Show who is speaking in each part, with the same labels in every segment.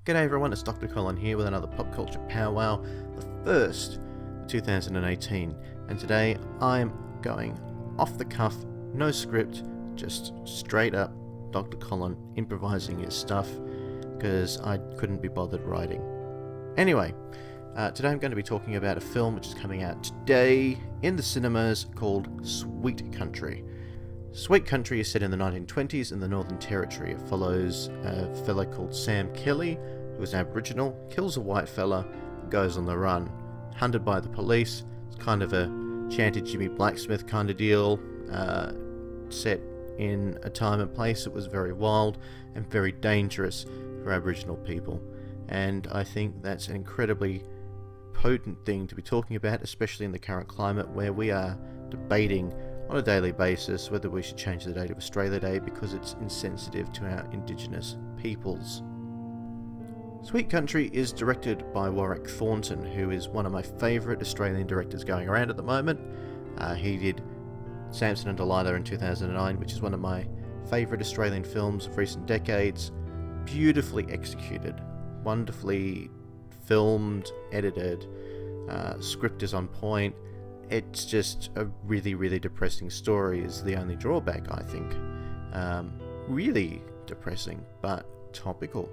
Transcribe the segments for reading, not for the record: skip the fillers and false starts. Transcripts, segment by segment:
Speaker 1: G'day everyone, it's Dr. Colin here with another pop culture powwow, the first of 2018, and today I'm going off the cuff, no script, just straight up Dr. Colin improvising his stuff because I couldn't be bothered writing. Anyway, today I'm going to be talking about a film which is coming out today in the cinemas called Sweet Country. Sweet Country is set in the 1920s in the Northern Territory. It follows a fella called Sam Kelly, who is Aboriginal, kills a white fella, goes on the run. Hunted by the police. It's kind of a chanted Jimmy Blacksmith kind of deal, set in a time and place that was very wild and very dangerous for Aboriginal people. And I think that's an incredibly potent thing to be talking about, especially in the current climate where we are debating on a daily basis whether we should change the date of Australia Day because it's insensitive to our Indigenous peoples. Sweet Country is directed by Warwick Thornton, who is one of my favourite Australian directors going around at the moment. He did Samson and Delilah in 2009, which is one of my favourite Australian films of recent decades. Beautifully executed, wonderfully filmed, edited, script is on point. It's just a really, really depressing story is the only drawback, I think. Really depressing, but topical,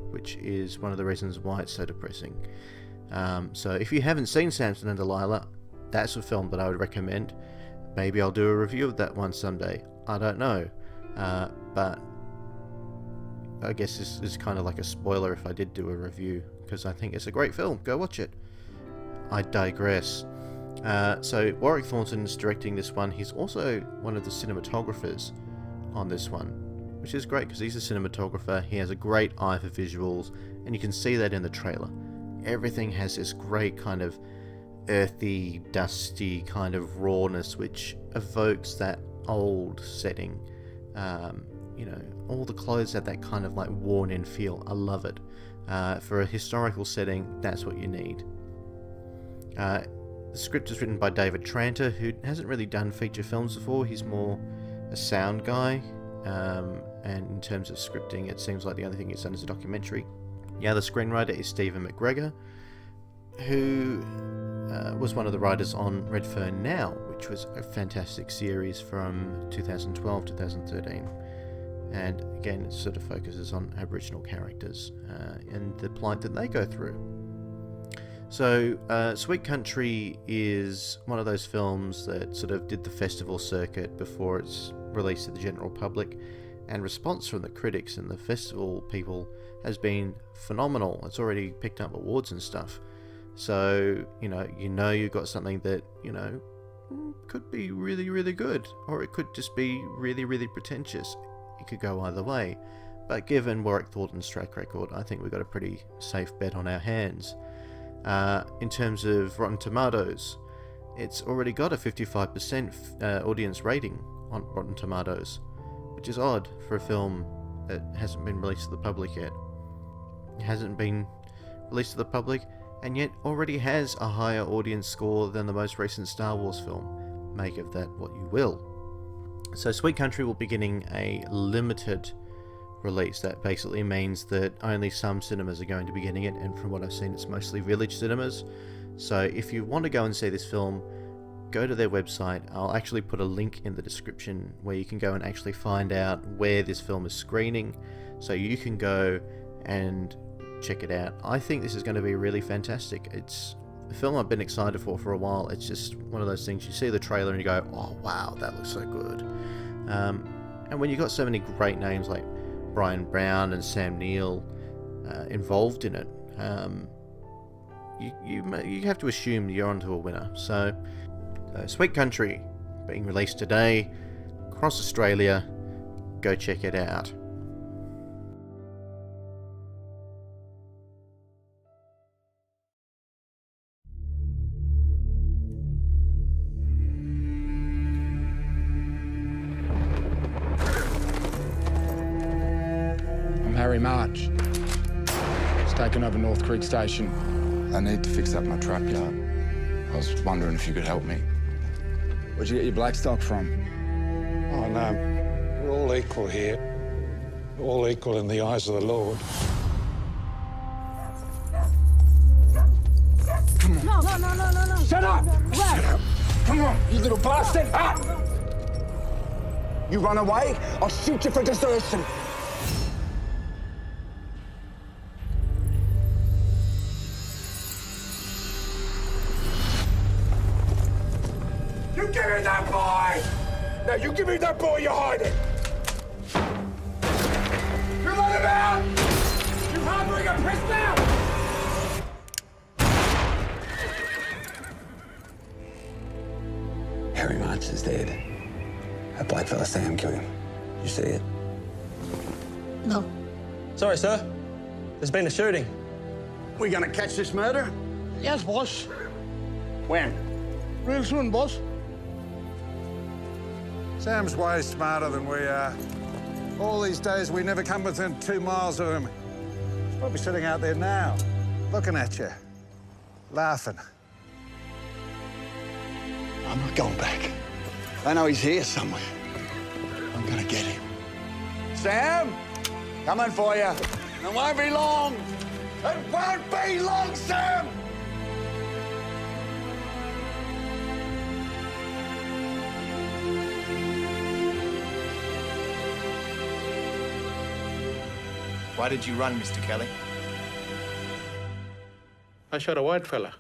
Speaker 1: which is one of the reasons why it's so depressing. So if you haven't seen Samson and Delilah, that's a film that I would recommend. Maybe I'll do a review of that one someday. I don't know. But I guess this is kind of like a spoiler if I did do a review, because I think it's a great film. Go watch it. I digress. So Warwick Thornton's directing this one. He's also one of the cinematographers on this one, which is great because he's a cinematographer. He has a great eye for visuals, and you can see that in the trailer. Everything has this great kind of earthy, dusty kind of rawness which evokes that old setting. All the clothes have that kind of like worn in feel. I love it. For a historical setting, that's what you need. The script is written by David Tranter, who hasn't really done feature films before. He's more a sound guy, and in terms of scripting, it seems like the only thing he's done is a documentary. The other screenwriter is Stephen McGregor, who was one of the writers on Red Fern Now, which was a fantastic series from 2012-2013. And again, it sort of focuses on Aboriginal characters and the plight that they go through. So, Sweet Country is one of those films that sort of did the festival circuit before it's released to the general public, and response from the critics and the festival people has been phenomenal. It's already picked up awards and stuff. So, you've got something that, could be really, really good, or it could just be really, really pretentious. It could go either way. But given Warwick Thornton's track record, I think we've got a pretty safe bet on our hands. In terms of Rotten Tomatoes, it's already got a 55% audience rating on Rotten Tomatoes, which is odd for a film that hasn't been released to the public yet. It hasn't been released to the public, and yet already has a higher audience score than the most recent Star Wars film. Make of that what you will. So Sweet Country will be getting a limited release. That basically means that only some cinemas are going to be getting it, and from what I've seen, it's mostly village cinemas. So if you want to go and see this film, go to their website. I'll actually put a link in the description where you can go and actually find out where this film is screening, so you can go and check it out. I think this is going to be really fantastic. It's a film I've been excited for a while. It's just one of those things, you see the trailer and you go, oh wow, that looks so good. And when you've got so many great names like Brian Brown and Sam Neill involved in it, you have to assume you're onto a winner. So Sweet Country being released today across Australia. Go check it out.
Speaker 2: Harry March. It's taken over North Creek Station.
Speaker 3: I need to fix up my trapyard. I was wondering if you could help me.
Speaker 2: Where'd you get your black stock from?
Speaker 4: Oh, no. We're all equal here. All equal in the eyes of the Lord.
Speaker 2: up!
Speaker 4: No.
Speaker 2: Shut up! Shut up! Come on, you little bastard! Up! You run away, I'll shoot you for desertion. You give me that boy! Now you give me that boy you're hiding! You let him out! You harboring a prisoner!
Speaker 3: Harry March is dead. That black fella Sam killed him. You see it?
Speaker 4: No.
Speaker 5: Sorry, sir. There's been a shooting.
Speaker 2: We gonna catch this murder?
Speaker 4: Yes, boss.
Speaker 2: When?
Speaker 4: Real soon, boss.
Speaker 6: Sam's way smarter than we are. All these days, we never come within 2 miles of him. He's probably sitting out there now, looking at you, laughing.
Speaker 2: I'm not going back. I know he's here somewhere. I'm gonna get him. Sam, coming for you. It won't be long. It won't be long, Sam!
Speaker 7: Why did you run, Mr. Kelly?
Speaker 4: I shot a white fella.